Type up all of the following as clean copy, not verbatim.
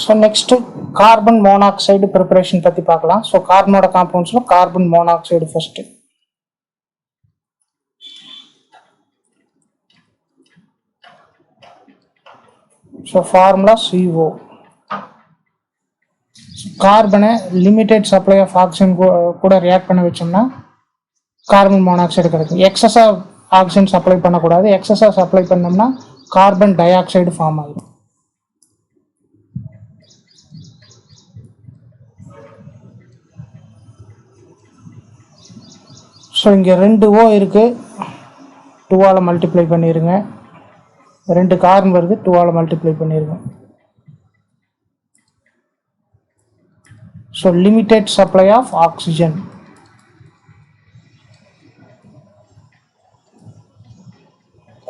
So next carbon monoxide preparation பற்றி பார்க்கலாம். So கார்பனோட காம்பவுண்ட்ஸில் carbon monoxide first. So formula CO. கார்பனை லிமிடெட் சப்ளை ஆஃப் ஆக்சிஜன் கூட ரியாக்ட் பண்ண வச்சோம்னா கார்பன் மோனாக்சைடு கிடைக்கும். எக்ஸஸாக ஆக்சிஜன் சப்ளை பண்ணக்கூடாது. எக்ஸஸாக சப்ளை பண்ணோம்னா கார்பன் டை ஆக்சைடு ஃபார்ம் ஆகிடும். ஸோ இங்கே 2 O இருக்குது, 2ஆல் மல்டிப்ளை பண்ணிடுங்க. 2 கார்பன் வருது, 2ஆல் மல்டிப்ளை பண்ணிடுங்க. So limited supply of oxygen.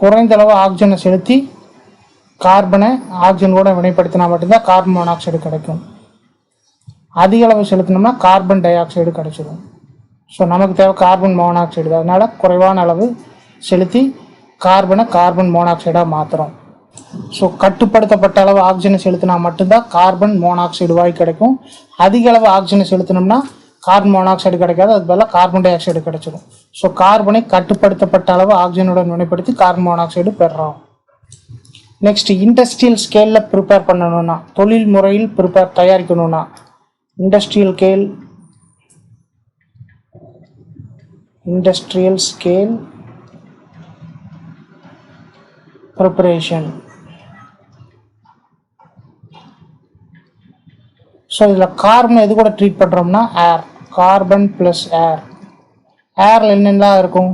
குறைந்த அளவு ஆக்சிஜனை செலுத்தி கார்பனை ஆக்சிஜனோட வினைப்படுத்தினா மட்டும்தான் கார்பன் மோனாக்சைடு கிடைக்கும். அதிக அளவு செலுத்தினோம்னா கார்பன் டை ஆக்சைடு கிடைச்சிடும். ஸோ நமக்கு தேவை கார்பன் மோனாக்சைடு, அதனால் குறைவான அளவு செலுத்தி கார்பனை கார்பன் மோனாக்சைடாக மாற்றுறோம். ஸோ கட்டுப்படுத்தப்பட்ட அளவு ஆக்சிஜனை செலுத்தினா மட்டும்தான் கார்பன் மோனாக்சைடு வாயு கிடைக்கும். அதிக அளவு ஆக்சிஜனை செலுத்தினோம்னா கார்பன் மோனாக்சைடு கிடைக்காது, அது பதிலாக கார்பன் டை ஆக்சைடு கிடைச்சிடும். ஸோ கார்பனை கட்டுப்படுத்தப்பட்ட அளவு ஆக்சிஜனுடன் வினைப்படுத்தி கார்பன் மோனாக்சைடு பெறுறோம். நெக்ஸ்ட் இண்டஸ்ட்ரியல் ஸ்கேலில் ப்ரிப்பேர் பண்ணணும்னா, தொழில் முறையில் தயாரிக்கணும்னா இண்டஸ்ட்ரியல் ஸ்கேல் ப்ரிப்பரேஷன். ஸோ இதில் கார்பன் எது கூட ட்ரீட் பண்ணுறோம்னா ஏர், கார்பன் ப்ளஸ் ஏர். ஏரில் என்னென்னலாம் இருக்கும்?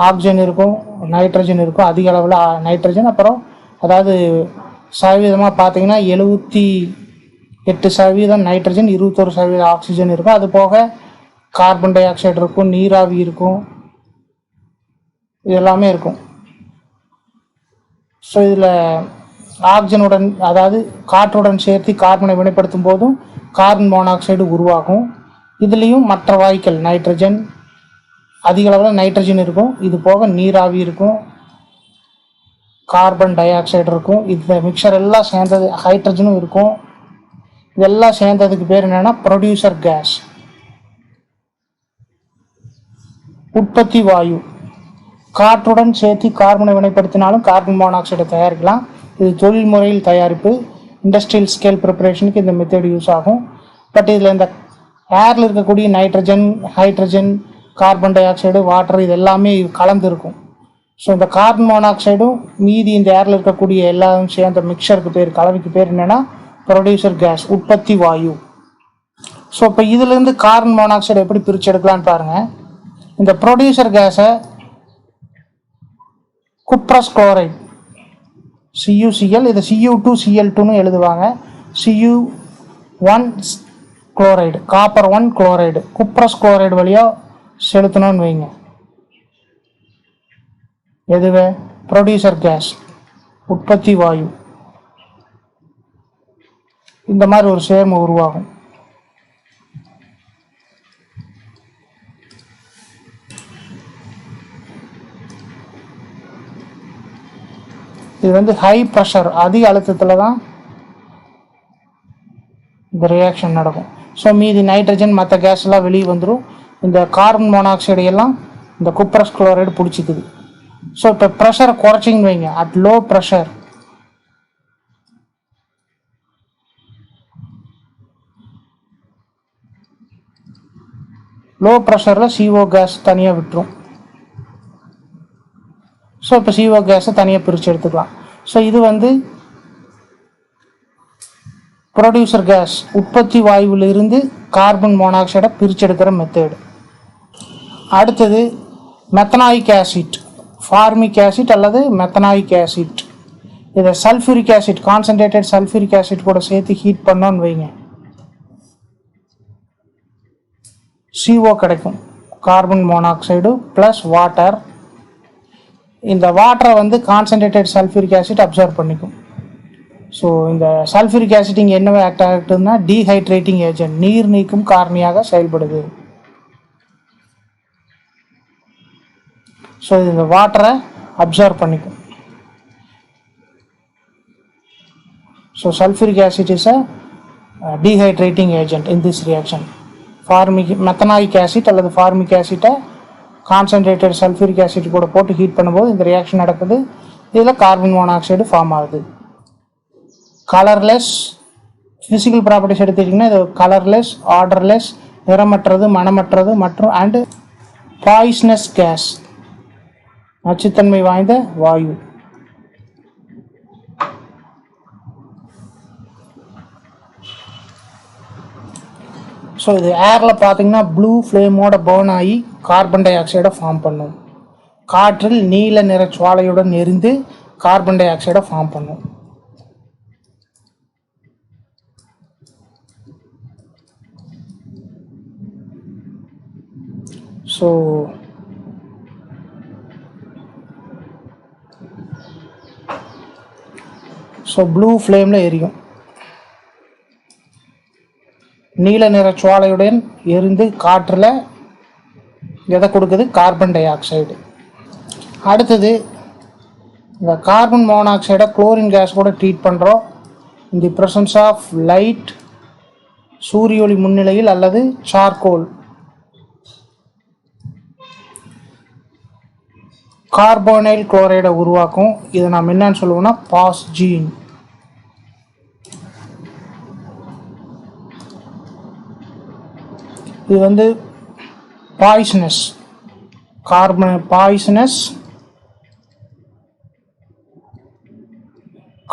ஆக்சிஜன் இருக்கும், நைட்ரஜன் இருக்கும், அதிக அளவில் நைட்ரஜன். அப்புறம் அதாவது சதவீதமாக பார்த்தீங்கன்னா 78% நைட்ரஜன், 21% ஆக்சிஜன் இருக்கும். அது போக கார்பன் டை ஆக்சைடு இருக்கும், நீராவி இருக்கும், இது எல்லாமே இருக்கும். ஸோ இதில் ஆக்சிஜனுடன் அதாவது காற்றுடன் சேர்த்து கார்பனை வினைப்படுத்தும் போதும் கார்பன் மோனாக்சைடு உருவாகும். இதுலேயும் மற்ற வாயுக்கள் நைட்ரஜன், அதிக அளவில் நைட்ரஜன் இருக்கும், இது போக நீராவி இருக்கும், கார்பன் டை ஆக்சைடு இருக்கும். இந்த மிக்சர் எல்லாம் சேர்ந்தது, ஹைட்ரஜனும் இருக்கும். இதெல்லாம் சேர்ந்ததுக்கு பேர் என்னென்னா ப்ரொடியூசர் கேஸ், உற்பத்தி வாயு. காற்றுடன் சேர்த்து கார்பனை வினைப்படுத்தினாலும் கார்பன் மோனாக்சைடை தயாரிக்கலாம். இது தொழில் முறையில் தயாரிப்பு, இண்டஸ்ட்ரியல் ஸ்கேல் ப்ரிப்பரேஷனுக்கு இந்த மெத்தட் யூஸ் ஆகும். பட் இதில் இந்த ஏரில் இருக்கக்கூடிய nitrogen, hydrogen, carbon di oxide, water இது எல்லாமே கலந்துருக்கும். ஸோ இந்த கார்பன் மோனாக்சைடும் மீதி இந்த ஏரில் இருக்கக்கூடிய எல்லாரும் சேர்ந்த மிக்சருக்கு பேர், கலவைக்கு பேர் என்னென்னா ப்ரொடியூசர் கேஸ், உற்பத்தி வாயு. ஸோ இப்போ இதுலேருந்து கார்பன் மோனாக்சைடு எப்படி பிரித்து எடுக்கலான்னு பாருங்கள். இந்த ப்ரொடியூசர் கேஸை குப்ரஸ் குளோரைடு CuCl, இதை Cu2Cl2ன்னு எழுதுவாங்க. Cu1 chloride, copper 1 chloride, cuprous chloride வழியாக செலுத்தணும்னு வைங்க. எதுவே ப்ரொடியூசர் கேஸ், உற்பத்தி வாயு. இந்த மாதிரி ஒரு சேர்மம் உருவாகும். இது வந்து ஹை ப்ரெஷர், அதிக அழுத்தத்தில் தான் இந்த ரியாக்ஷன் நடக்கும். ஸோ மீதி நைட்ரஜன் மற்ற கேஸ் எல்லாம் வெளியே வந்துடும். இந்த கார்பன் மோனாக்சைடு எல்லாம் இந்த குப்ரஸ் குளோரைடு பிடிச்சிக்குது. ஸோ இப்போ ப்ரெஷரை குறைச்சிங்கன்னு வைங்க. அட் லோ ப்ரெஷர் ப்ரெஷரில் CO கேஸ் தனியாக விட்டுரும். ஸோ இப்போ CO கேஸை தனியாக பிரித்து எடுத்துக்கலாம். ஸோ இது வந்து ப்ரொடியூசர் கேஸ், உற்பத்தி வாயுவிலிருந்து கார்பன் மோனாக்சைடை பிரித்து எடுக்கிற மெத்தேடு. அடுத்தது மெத்தனாயிக் ஆசிட், ஃபார்மிக் ஆசிட் அல்லது மெத்தனாயிக் ஆசிட். இதை sulphuric acid, concentrated sulphuric acid கூட சேர்த்து ஹீட் பண்ணோன்னு வைங்க, CO கிடைக்கும், கார்பன் மோனாக்சைடு ப்ளஸ் வாட்டர். இந்த வாட்டரை வந்து கான்சன்ட்ரேட்டட் சல்ஃபூரிக் ஆசிட் அப்சர்வ் பண்ணிக்கும். ஸோ இந்த சல்ஃபூரிக் ஆசிட் இங்கே என்ன ஆக்ட் ஆகிட்டுன்னா டீஹைட்ரேட்டிங் ஏஜென்ட், நீர் நீக்கும் காரணியாக செயல்படுது. ஸோ இந்த வாட்டரை அப்சர்வ் பண்ணிக்கும். So sulfuric acid is a dehydrating agent in this reaction. Methanoic acid அல்லது ஃபார்மிக் ஆசிட்டை கான்சன்ட்ரேட்டட் சல்ஃபூரிக் ஆசிட் கூட போட்டு ஹீட் பண்ணும்போது இந்த ரியாக்ஷன் நடக்குது. இதில் கார்பன் மோனாக்சைடு ஃபார்ம் ஆகுது. கலர்லெஸ் ஃபிசிக்கல் ப்ராப்பர்ட்டிஸ் எடுத்துக்கிட்டிங்கன்னா இது கலர்லெஸ், ஆர்டர்லெஸ், நிறமற்றது, மணமற்றது மற்றும் அண்டு பாய்ஸ்னஸ் கேஸ், நச்சுத்தன்மை வாய்ந்த வாயு. ஸோ இது ஏரில் பார்த்தீங்கன்னா ப்ளூ ஃப்ளேமோட பர்ன் ஆகி கார்பன் டை ஆக்சைடை ஃபார்ம் பண்ணும். காற்றில் நீல நிற சுவாலையுடன் எரிந்து கார்பன் டை ஆக்சைடை ஃபார்ம் பண்ணும். ஸோ ப்ளூ ஃப்ளேமில் எரியும், நீல நிற சுவாலையுடன் எரிந்து காற்றில் எதை கொடுக்குது? Carbon di oxide. அடுத்தது இந்த கார்பன் மோனாக்சைடை குளோரின் கேஸ் கூட ட்ரீட் பண்ணுறோம். இன் தி ப்ரெசன்ஸ் ஆஃப் லைட், சூரிய ஒளி முன்னிலையில் அல்லது சார்கோல். கார்போனைல் குளோரைடை உருவாக்கும். இதை நாம் என்னன்னு சொல்லுவோம்னா பாஸ்ஜீன். இது வந்து பாய்சனஸ்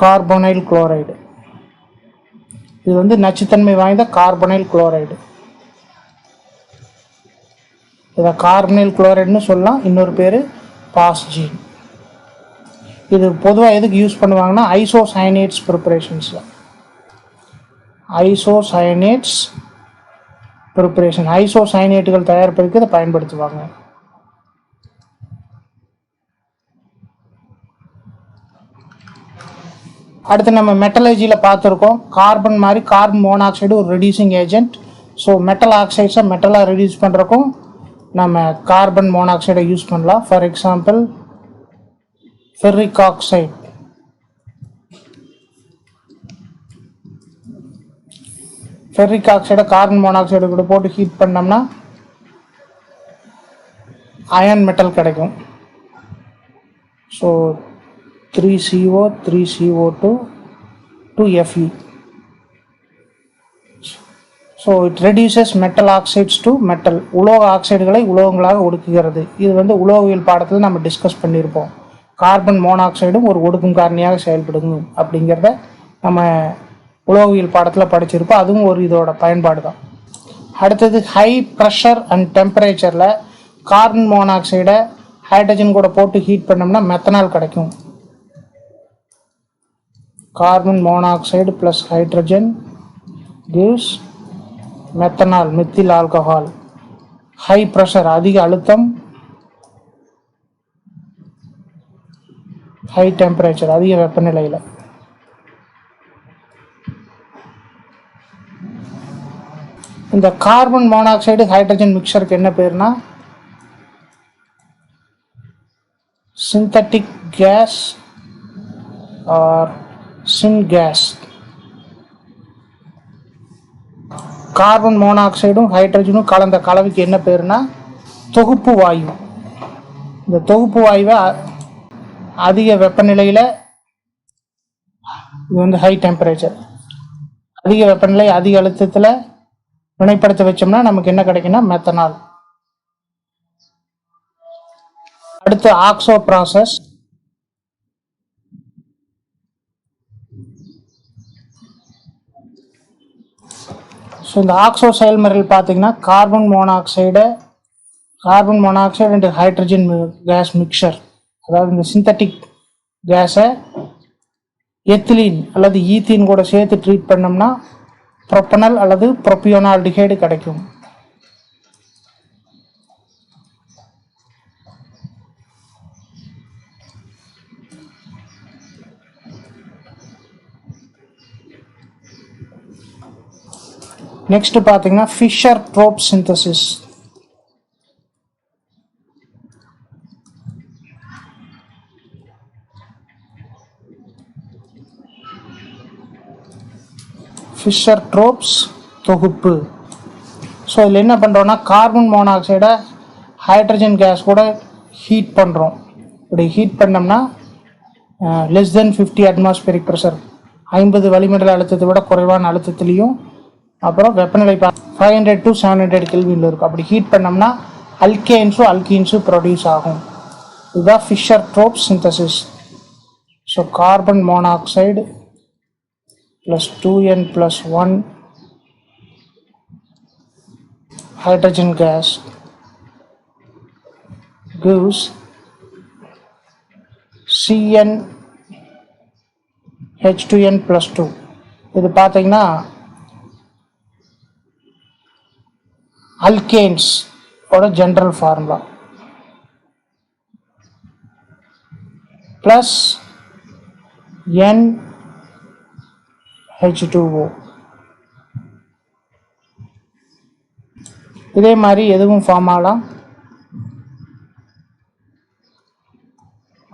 கார்போனைல் குளோரைடு. இது வந்து நச்சுத்தன்மை வாய்ந்த கார்போனைல் குளோரைடு. இதை கார்பனைல் குளோரைடுன்னு சொல்லலாம், இன்னொரு பேர் பாஸ்ஜீன். இது பொதுவாக எதுக்கு யூஸ் பண்ணுவாங்கன்னா ஐசோசயனேட்ஸ் ப்ரிப்பரேஷன்ஸில். ஐசோசயனேட்டுகள் தயாரிப்பதற்கு இதை பயன்படுத்துவாங்க. அடுத்து நம்ம மெட்டலர்ஜியில் பார்த்துருக்கோம். கார்பன் மாதிரி கார்பன் மோனாக்சைடு ஒரு ரெடியூசிங் ஏஜென்ட். ஸோ மெட்டல் ஆக்சைட்ஸை மெட்டலாக ரெடியூஸ் பண்ணுறக்கும் நம்ம கார்பன் மோனாக்சைடை யூஸ் பண்ணலாம். For example ferric oxide. Ferric ஆக்சைடை கார்பன் மோனாக்சைடு கூட போட்டு ஹீட் பண்ணோம்னா அயன் மெட்டல் கிடைக்கும். So 3CO 3CO2 2Fe. So it reduces metal oxides to metal. உலோக ஆக்சைடுகளை உலோகங்களாக ஒடுக்குகிறது. இது வந்து உலோகவியல் பாடத்தில் நம்ம டிஸ்கஸ் பண்ணியிருப்போம். கார்பன் மோனாக்சைடும் ஒரு ஒடுக்கும் காரணியாக செயல்படுங்க அப்படிங்கிறத நம்ம உலோகவியல் பாடத்தில் படிச்சிருப்போம். அதுவும் ஒரு இதோட பயன்பாடு தான். அடுத்தது ஹை ப்ரெஷர் அண்ட் டெம்பரேச்சரில் கார்பன் மோனாக்சைடை ஹைட்ரஜன் கூட போட்டு ஹீட் பண்ணோம்னா மெத்தனால் கிடைக்கும். Carbon monoxide plus hydrogen gives methanol, methyl alcohol. High pressure, அதிக அழுத்தம், ஹை டெம்பரேச்சர், அதிக வெப்பநிலையில். இந்த கார்பன் மோனாக்சைடு ஹைட்ரஜன் மிக்சருக்கு என்ன பேர்னா சிந்தட்டிக் கேஸ் ஆர் சின்கேஸ். கார்பன் மோனாக்சைடும் ஹைட்ரஜனும் கலந்த கலவைக்கு என்ன பேருனா தொகுப்பு வாயு. இந்த தொகுப்பு வாயுவை அதிக வெப்பநிலையில், இது வந்து ஹை டெம்பரேச்சர், அதிக வெப்பநிலை அதிக அழுத்தத்தில் வினைப்படுத்த வச்சோம்னா நமக்கு என்ன கிடைக்குன்னா மெத்தனால். அடுத்து ஆக்சோ ப்ராசஸ். ஸோ இந்த ஆக்சோ செயல்முறையில் பார்த்தீங்கன்னா carbon monoxide and hydrogen gas mixture, அதாவது இந்த சிந்தட்டிக் கேஸை எத்திலீன் அல்லது ஈத்தீன் கூட சேர்த்து ட்ரீட் பண்ணோம்னா ப்ரொப்பனல் அல்லது ப்ரோபியோனால்டிஹைடு கிடைக்கும். நெக்ஸ்ட் பார்த்தீங்கன்னா ஃபிஷர் ப்ரோப் சிந்தசிஸ். ஃபிஷர் ட்ரோப்ஸ் தொகுப்பு. ஸோ இதில் என்ன பண்ணுறோன்னா கார்பன் மோனாக்சைடை ஹைட்ரஜன் கேஸ் கூட ஹீட் பண்ணுறோம். இப்படி ஹீட் பண்ணோம்னா less than 50 atmospheric pressure, 50 வளிமண்டல அழுத்தத்தை விட குறைவான அழுத்தத்திலையும், அப்புறம் வெப்பநிலை 500 to 700 கெல்வின்ல இருக்கும். அப்படி ஹீட் பண்ணோம்னா அல்கேன்ஸும் அல்கீன்ஸும் ப்ரொடியூஸ் ஆகும். இதுதான் Fischer Tropsch synthesis. So carbon monoxide plus 2n + 1 hydrogen gas gives CnH2n + 2. இது பார்த்தீங்கன்னா அல்கேன்ஸ் ஓட ஜென்ரல் ஃபார்முலா ப்ளஸ் NH2O. இதே மாதிரி எதுவும் ஃபார்ம் ஆகலாம்,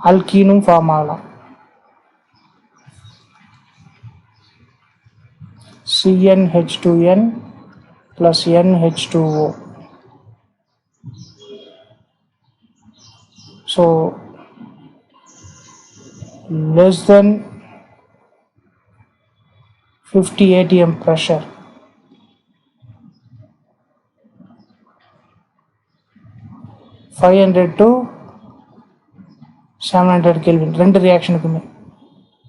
அல்கீனும் ஃபார்ம் ஆகலாம். CnH2n + NH2O. So less than 50 atm pressure, (500 to 700 kelvin) ரெண்டு ரியாக்ஷனுக்குமே.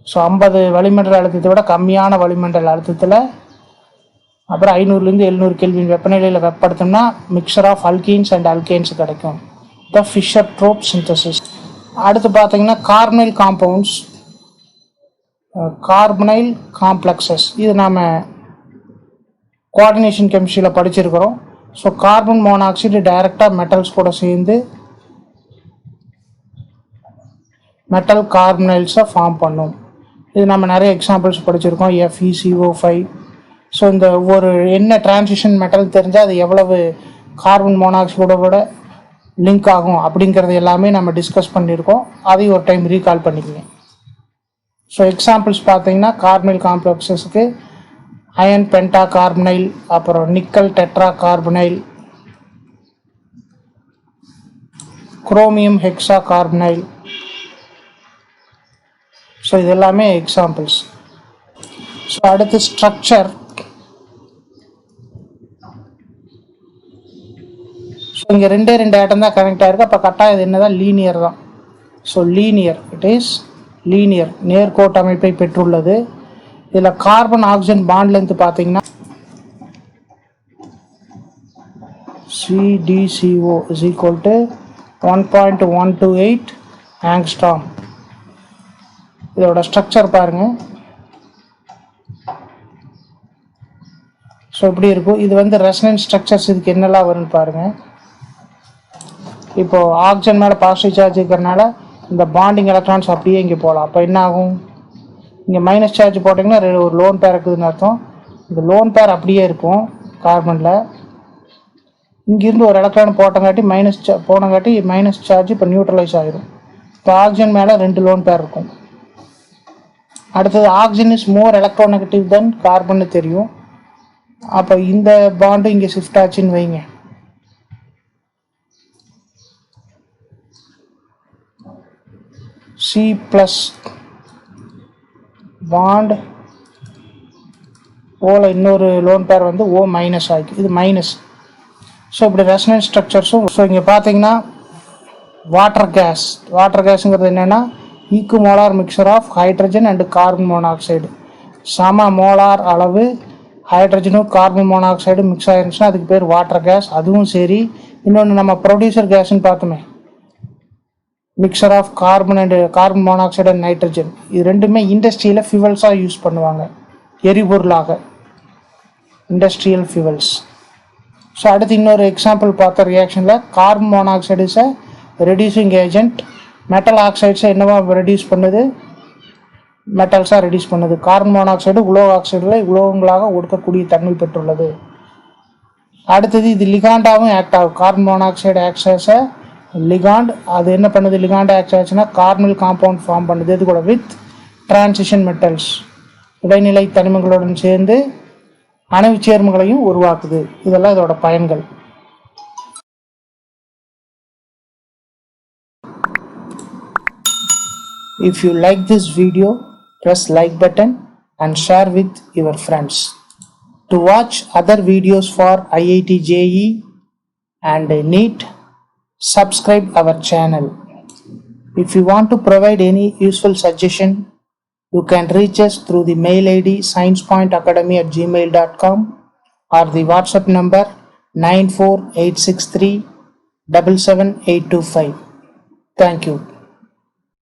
ஸோ 50 வளிமண்டல அழுத்தத்தை விட கம்மியான வளிமண்டல அழுத்தத்தில் அப்புறம் 500லேருந்து 700 கெல்வின் வெப்பநிலையில் வெப்படுத்தோம்னா mixture of alkenes and alkanes கிடைக்கும். The Fischer Tropsch synthesis. அடுத்து பார்த்தீங்கன்னா கார்பனைல் காம்பவுண்ட்ஸ், கார்பனைல் காம்ப்ளெக்ஸஸ். இது நாம் கோஆர்டினேஷன் கெமிஸ்ட்ரியில் படிச்சிருக்கிறோம். ஸோ கார்பன் மோனாக்சைடு டைரெக்டாக மெட்டல்ஸ் கூட சேர்ந்து மெட்டல் கார்பனைல்ஸை ஃபார்ம் பண்ணும். இது நம்ம நிறைய எக்ஸாம்பிள்ஸ் படிச்சிருக்கோம், FeCO5. ஸோ இந்த ஒரு என்ன டிரான்சிஷன் மெட்டல் தெரிஞ்சால் அது எவ்வளவு கார்பன் மோனாக்சைடோட கூட லிங்க் ஆகும் அப்படிங்கிறது எல்லாமே நம்ம டிஸ்கஸ் பண்ணியிருக்கோம். அதையும் ஒரு டைம் ரீகால் பண்ணிக்கோங்க. ஸோ எக்ஸாம்பிள்ஸ் பார்த்தீங்கன்னா கார்பனைல் காம்ப்ளெக்ஸஸ்க்கு அயன் பென்டா கார்பனைல், அப்புறம் nickel tetra carbonyl, chromium hexa carbonyl. So இது எல்லாமே எக்ஸாம்பிள்ஸ். ஸோ அடுத்து ஸ்ட்ரக்சர். ஸோ இங்கே ரெண்டு ஆட்டம் தான் கனெக்ட் ஆகிருக்கு. அப்போ கட்டாயம் இது என்னதான் லீனியர் தான். So linear, it is linear, நேர்கோட்டு அமைப்பை பெற்றுள்ளது. இதில் கார்பன் ஆக்சிஜன் பாண்ட் லென்த் பார்த்தீங்கன்னா CdCO = 1.128 ஆங்ஸ்ட்ராம். இதோட ஸ்ட்ரக்சர் பாருங்க. ஸோ இப்படி இருக்கும். இது வந்து ரெசனன்ஸ் ஸ்ட்ரக்சர்ஸ். இதுக்கு என்னெல்லாம் வரும்னு பாருங்க. இப்போ ஆக்சிஜன் மேலே பாசிட்டிவ் சார்ஜ் இருக்கிறனால இந்த பாண்டிங் எலக்ட்ரான்ஸ் அப்படியே இங்கே போகலாம். அப்போ என்ன ஆகும், இங்கே மைனஸ் சார்ஜ் போட்டிங்கன்னா ஒரு லோன் பேர் இருக்குதுன்னு அர்த்தம். இந்த லோன் பேர் அப்படியே இருக்கும் கார்பனில். இங்கேருந்து ஒரு எலக்ட்ரான் போட்டங்காட்டி போனங்காட்டி மைனஸ் சார்ஜ் இப்போ நியூட்ரலைஸ் ஆகிடும். இப்போ ஆக்சிஜன் மேலே 2 லோன் பேர் இருக்கும். அடுத்தது ஆக்சிஜன் இஸ் மோர் எலக்ட்ரோநெகட்டிவ் தென் கார்பன்னு தெரியும். அப்போ இந்த பாண்டு இங்கே ஷிஃப்ட் ஆச்சுன்னு வைங்க. C+ பாண்ட் ஓல இன்னொரு லோன் பேர் வந்து O- ஆகிக்கும். இது மைனஸ். ஸோ இப்படி ரெசனன்ஸ் ஸ்ட்ரக்சர்ஸும். ஸோ இங்கே பார்த்தீங்கன்னா வாட்டர் கேஸுங்கிறது என்னென்னா equimolar mixture of hydrogen and carbon monoxide. சம மோலார் அளவு ஹைட்ரஜனும் கார்பன் மோனாக்சைடு மிக்ஸ் ஆயிருந்துச்சுன்னா அதுக்கு பேர் வாட்டர் கேஸ். அதுவும் சரி. இன்னொன்று நம்ம ப்ரொடியூசர் கேஸ்ன்னு பார்த்தோமே, mixture of carbon monoxide and nitrogen. இது ரெண்டுமே இண்டஸ்ட்ரியில் ஃபியூவல்ஸாக யூஸ் பண்ணுவாங்க, எரிபொருளாக, இண்டஸ்ட்ரியல் ஃபியூவல்ஸ். ஸோ அடுத்து இன்னொரு எக்ஸாம்பிள் பார்த்த ரியாக்ஷனில் carbon monoxide is reducing agent. Metal ஆக்சைட்ஸை என்னவா ரெடியூஸ் பண்ணுது, மெட்டல்ஸாக ரெடியூஸ் பண்ணுது. கார்பன் மோனாக்சைடு உலோக ஆக்சைடுகளை உலோகங்களாக ஒடுக்கக்கூடிய தன்மை பெற்றுள்ளது. அடுத்தது இது லிகாண்டாகவும் ஆக்ட் ஆகும். Carbon monoxide acts as a ligand. அது என்ன பண்ணுது, லிகாண்ட் ஆக்ட் ஆச்சுன்னா கார்பனில் காம்பவுண்ட் ஃபார்ம் பண்ணுது. இது கூட வித் டிரான்சிஷன் மெட்டல்ஸ், இடைநிலை தனிமங்களுடன் சேர்ந்து அணைவு சேர்மங்களையும் உருவாக்குது. இதெல்லாம் இதோட பயன்கள். If you like this video, press like button and share with your friends. To watch other videos for IIT JEE and NEET, subscribe our channel. If you want to provide any useful suggestion, you can reach us through the mail ID sciencepointacademy@gmail.com or the WhatsApp number 94863 77825. Thank you.